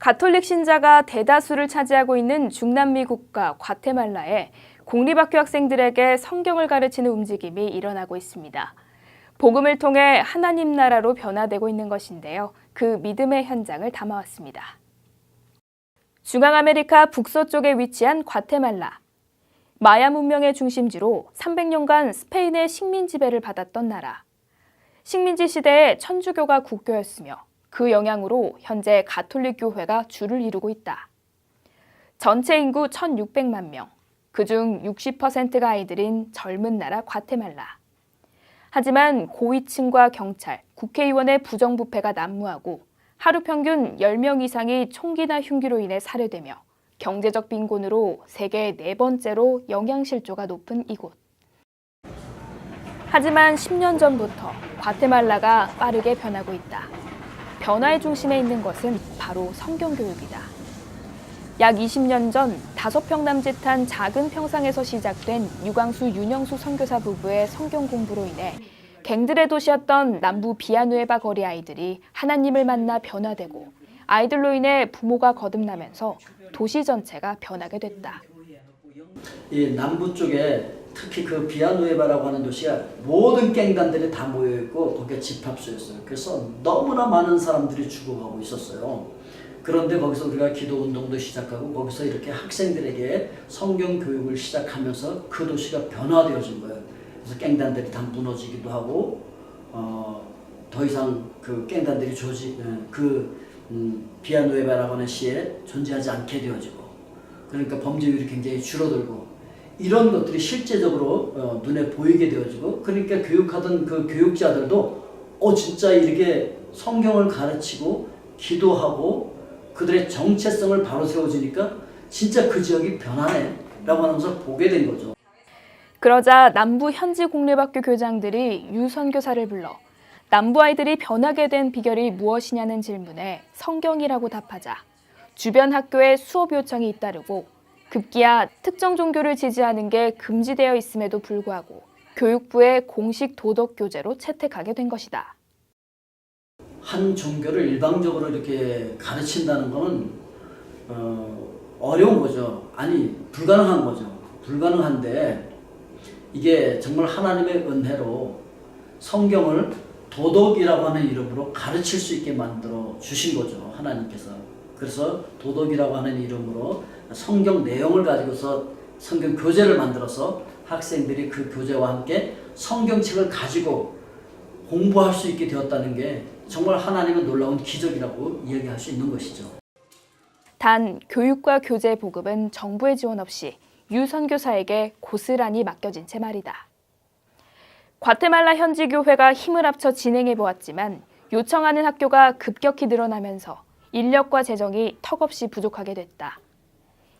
가톨릭 신자가 대다수를 차지하고 있는 중남미 국가 과테말라에 공립학교 학생들에게 성경을 가르치는 움직임이 일어나고 있습니다. 복음을 통해 하나님 나라로 변화되고 있는 것인데요. 그 믿음의 현장을 담아왔습니다. 중앙아메리카 북서쪽에 위치한 과테말라. 마야 문명의 중심지로 300년간 스페인의 식민 지배를 받았던 나라. 식민지 시대에 천주교가 국교였으며 그 영향으로 현재 가톨릭 교회가 주를 이루고 있다. 전체 인구 1,600만 명, 그중 60%가 아이들인 젊은 나라 과테말라. 하지만 고위층과 경찰, 국회의원의 부정부패가 난무하고 하루 평균 10명 이상이 총기나 흉기로 인해 살해되며 경제적 빈곤으로 세계 4번째로 영양실조가 높은 이곳. 하지만 10년 전부터 과테말라가 빠르게 변하고 있다. 변화의 중심에 있는 것은 바로 성경교육이다. 약 20년 전 5평 남짓한 작은 평상에서 시작된 유광수 윤영수 선교사 부부의 성경 공부로 인해 갱들의 도시였던 남부 비아누에바 거리 아이들이 하나님을 만나 변화되고 아이들로 인해 부모가 거듭나면서 도시 전체가 변하게 됐다. 이 남부 쪽에 특히 그 비아누에바라고 하는 도시가 모든 갱단들이 다 모여있고 거기가 집합소였어요. 그래서 너무나 많은 사람들이 죽어가고 있었어요. 그런데 거기서 우리가 기도운동도 시작하고 거기서 이렇게 학생들에게 성경 교육을 시작하면서 그 도시가 변화되어진 거예요. 그래서 갱단들이 다 무너지기도 하고 더 이상 그 갱단들이 비아누에바라고 하는 시에 존재하지 않게 되어지고 그러니까 범죄율이 굉장히 줄어들고 이런 것들이 실제적으로 눈에 보이게 되어지고 그러니까 교육하던 그 교육자들도 진짜 이렇게 성경을 가르치고 기도하고 그들의 정체성을 바로 세워주니까 진짜 그 지역이 변하네 라고 하면서 보게 된 거죠. 그러자 남부 현지 공립학교 교장들이 유 선교사를 불러 남부 아이들이 변하게 된 비결이 무엇이냐는 질문에 성경이라고 답하자 주변 학교에 수업 요청이 잇따르고 급기야 특정 종교를 지지하는 게 금지되어 있음에도 불구하고 교육부의 공식 도덕 교재로 채택하게 된 것이다. 한 종교를 일방적으로 이렇게 가르친다는 것은 어려운 거죠. 아니 불가능한 거죠. 불가능한데 이게 정말 하나님의 은혜로 성경을 도덕이라고 하는 이름으로 가르칠 수 있게 만들어 주신 거죠. 하나님께서. 그래서 도덕이라고 하는 이름으로 성경 내용을 가지고서 성경 교재를 만들어서 학생들이 그 교재와 함께 성경책을 가지고 공부할 수 있게 되었다는 게 정말 하나님의 놀라운 기적이라고 이야기할 수 있는 것이죠. 단 교육과 교재 보급은 정부의 지원 없이 유 선교사에게 고스란히 맡겨진 채 말이다. 과테말라 현지 교회가 힘을 합쳐 진행해 보았지만 요청하는 학교가 급격히 늘어나면서 인력과 재정이 턱없이 부족하게 됐다.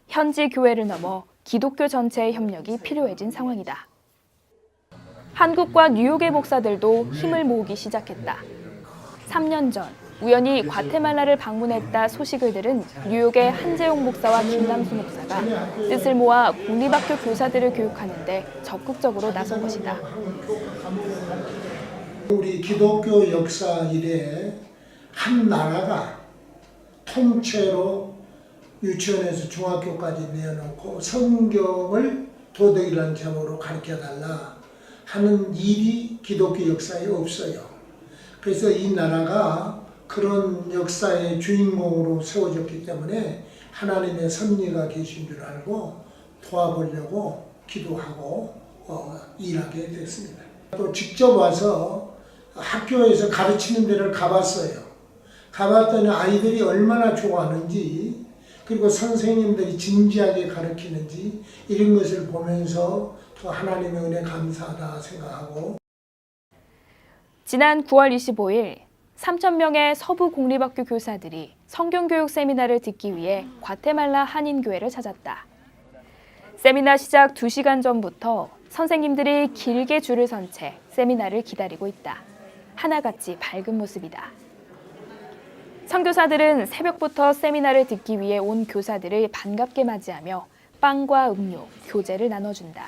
현지 교회를 넘어 기독교 전체의 협력이 필요해진 상황이다. 한국과 뉴욕의 목사들도 힘을 모으기 시작했다. 3년 전 우연히 과테말라를 방문했다 소식을 들은 뉴욕의 한재용 목사와 김남수 목사가 뜻을 모아 공립학교 교사들을 교육하는 데 적극적으로 나선 것이다. 우리 기독교 역사 이래 한 나라가 통째로 유치원에서 중학교까지 내어놓고 성경을 도덕이라는 제목으로 가르쳐달라 하는 일이 기독교 역사에 없어요. 그래서 이 나라가 그런 역사의 주인공으로 세워졌기 때문에 하나님의 섭리가 계신 줄 알고 도와보려고 기도하고 일하게 됐습니다. 또 직접 와서 학교에서 가르치는 데를 가봤어요. 가봤더니 아이들이 얼마나 좋아하는지 그리고 선생님들이 진지하게 가르치는지 이런 것을 보면서 더 하나님의 은혜 감사하다 생각하고 지난 9월 25일 3,000명의 서부 공립학교 교사들이 성경교육 세미나를 듣기 위해 과테말라 한인교회를 찾았다. 세미나 시작 2시간 전부터 선생님들이 길게 줄을 선 채 세미나를 기다리고 있다. 하나같이 밝은 모습이다. 선교사들은 새벽부터 세미나를 듣기 위해 온 교사들을 반갑게 맞이하며 빵과 음료, 교재를 나눠준다.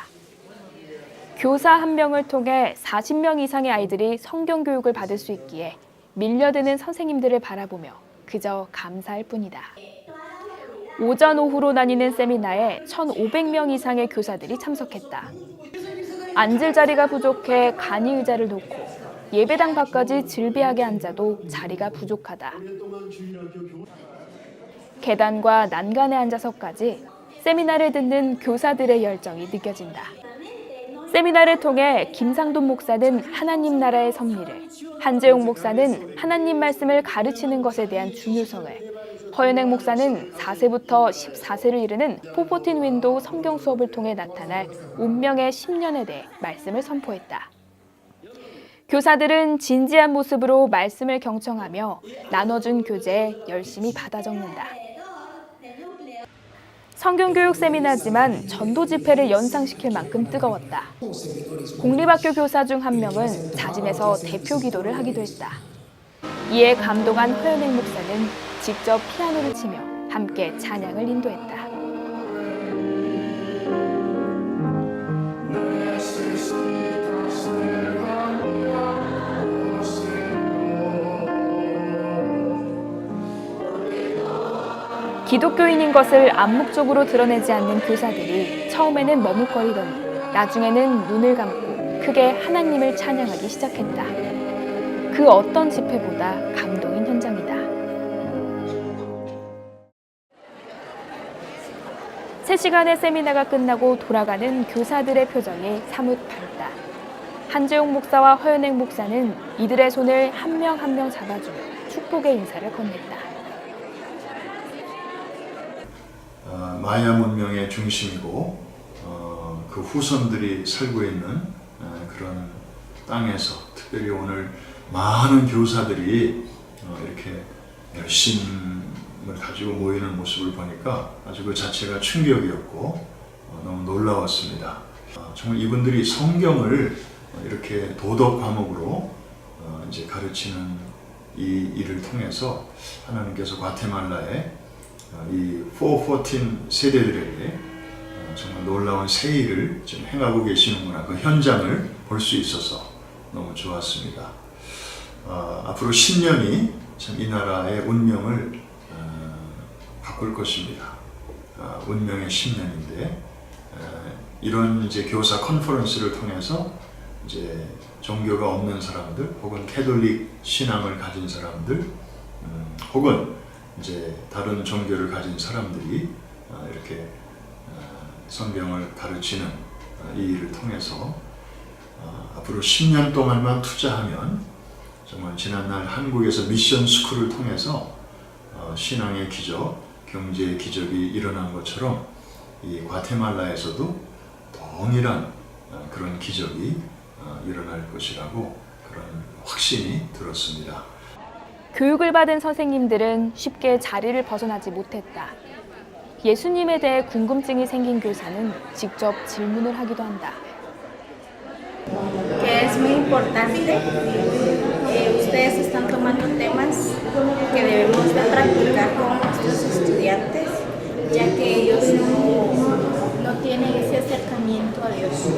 교사 한 명을 통해 40명 이상의 아이들이 성경 교육을 받을 수 있기에 밀려드는 선생님들을 바라보며 그저 감사할 뿐이다. 오전, 오후로 나뉘는 세미나에 1,500명 이상의 교사들이 참석했다. 앉을 자리가 부족해 간이 의자를 놓고 예배당 밖까지 질비하게 앉아도 자리가 부족하다. 계단과 난간에 앉아서까지 세미나를 듣는 교사들의 열정이 느껴진다. 세미나를 통해 김상돈 목사는 하나님 나라의 섭리를, 한재용 목사는 하나님 말씀을 가르치는 것에 대한 중요성을, 허연행 목사는 4세부터 14세를 이르는 414 윈도우 성경 수업을 통해 나타날 운명의 10년에 대해 말씀을 선포했다. 교사들은 진지한 모습으로 말씀을 경청하며 나눠준 교재에 열심히 받아 적는다. 성경교육 세미나지만 전도 집회를 연상시킬 만큼 뜨거웠다. 공립학교 교사 중 한 명은 자진해서 대표 기도를 하기도 했다. 이에 감동한 허연행 목사는 직접 피아노를 치며 함께 찬양을 인도했다. 기독교인인 것을 암묵적으로 드러내지 않는 교사들이 처음에는 머뭇거리더니 나중에는 눈을 감고 크게 하나님을 찬양하기 시작했다. 그 어떤 집회보다 감동인 현장이다. 3시간의 세미나가 끝나고 돌아가는 교사들의 표정이 사뭇 밝다. 한재용 목사와 허연행 목사는 이들의 손을 한 명 한 명 잡아주며 축복의 인사를 건넸다. 마야 문명의 중심이고 그 후손들이 살고 있는 그런 땅에서 특별히 오늘 많은 교사들이 이렇게 열심을 가지고 모이는 모습을 보니까 아주 그 자체가 충격이었고 너무 놀라웠습니다. 정말 이분들이 성경을 이렇게 도덕 과목으로 이제 가르치는 이 일을 통해서 하나님께서 과테말라의 이 414 세대들에게 정말 놀라운 새 일을 지금 행하고 계시는구나, 그 현장을 볼 수 있어서 너무 좋았습니다. 앞으로 10년이 참 이 나라의 운명을 바꿀 것입니다. 운명의 10년인데 이런 이제 교사 컨퍼런스를 통해서 이제 종교가 없는 사람들 혹은 캐톨릭 신앙을 가진 사람들 혹은 이제 다른 종교를 가진 사람들이 이렇게 성경을 가르치는 이 일을 통해서 앞으로 10년 동안만 투자하면 정말 지난날 한국에서 미션 스쿨을 통해서 신앙의 기적, 경제의 기적이 일어난 것처럼 이 과테말라에서도 동일한 그런 기적이 일어날 것이라고 그런 확신이 들었습니다. 교육을 받은 선생님들은 쉽게 자리를 벗어나지 못했다. 예수님에 대해 궁금증이 생긴 교사는 직접 질문을 하기도 한다. Que es muy importante. Ustedes están tomando temas que debemos de practicar con nuestros estudiantes, ya que ellos no tienen ese acercamiento a Dios.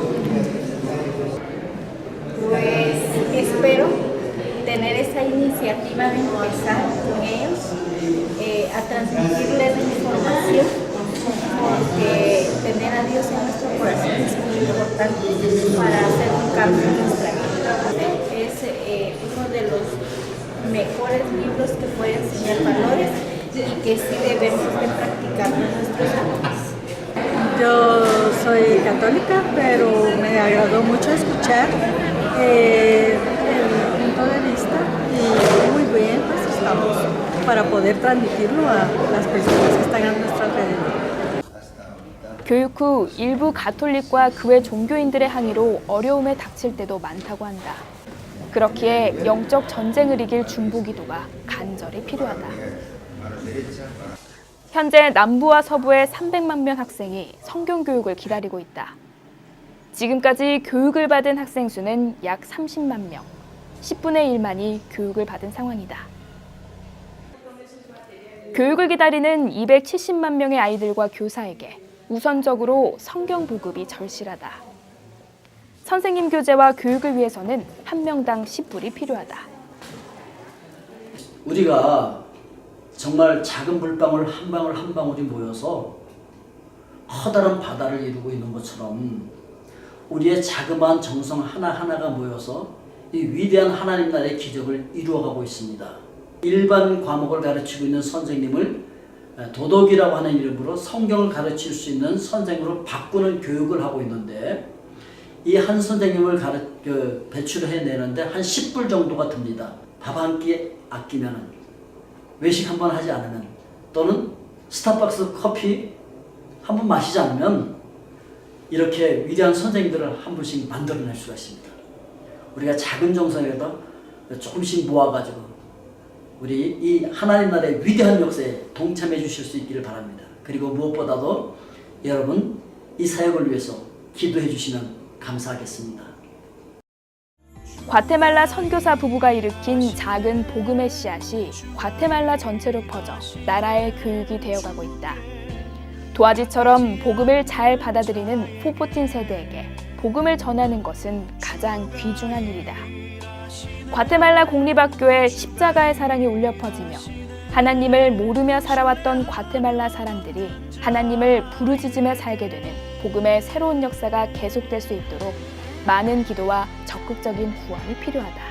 Pues espero tener esa iniciativa de empezar con ellos a transmitirles la información, porque tener a Dios en nuestro corazón es muy importante para hacer un cambio en nuestra vida. Es uno de los mejores libros que puede enseñar valores y que sí debemos de practicar en nuestros hogares. Yo soy católica, pero me agradó mucho escuchar el punto de vista y muy bien, pues estamos para poder transmitirlo a las personas que están a nuestro alrededor. 교육 후 일부 가톨릭과 그 외 종교인들의 항의로 어려움에 닥칠 때도 많다고 한다. 그렇기에 영적 전쟁을 이길 중보기도가 간절히 필요하다. 현재 남부와 서부의 300만 명 학생이 성경 교육을 기다리고 있다. 지금까지 교육을 받은 학생 수는 약 30만 명, 10분의 1만이 교육을 받은 상황이다. 교육을 기다리는 270만 명의 아이들과 교사에게 우선적으로 성경 보급이 절실하다. 선생님 교재와 교육을 위해서는 한 명당 10불이 필요하다. 우리가 정말 작은 물방울 한 방울 한 방울이 모여서 커다란 바다를 이루고 있는 것처럼 우리의 자그마한 정성 하나하나가 모여서 이 위대한 하나님 나라의 기적을 이루어가고 있습니다. 일반 과목을 가르치고 있는 선생님을 도덕이라고 하는 이름으로 성경을 가르칠 수 있는 선생으로 바꾸는 교육을 하고 있는데, 이 한 선생님을 배출해내는데 한 10불 정도가 듭니다. 밥 한 끼 아끼면, 외식 한 번 하지 않으면, 또는 스타벅스 커피 한 번 마시지 않으면 이렇게 위대한 선생님들을 한 분씩 만들어낼 수가 있습니다. 우리가 작은 정성이라도 조금씩 모아가지고 우리 이 하나님 나라의 위대한 역사에 동참해 주실 수 있기를 바랍니다. 그리고 무엇보다도 여러분 이 사역을 위해서 기도해 주시면 감사하겠습니다. 과테말라 선교사 부부가 일으킨 작은 복음의 씨앗이 과테말라 전체로 퍼져 나라의 교육이 되어가고 있다. 도화지처럼 복음을 잘 받아들이는 포포틴 세대에게 복음을 전하는 것은 가장 귀중한 일이다. 과테말라 공립학교에 십자가의 사랑이 울려 퍼지며 하나님을 모르며 살아왔던 과테말라 사람들이 하나님을 부르짖으며 살게 되는 복음의 새로운 역사가 계속될 수 있도록 많은 기도와 적극적인 후원이 필요하다.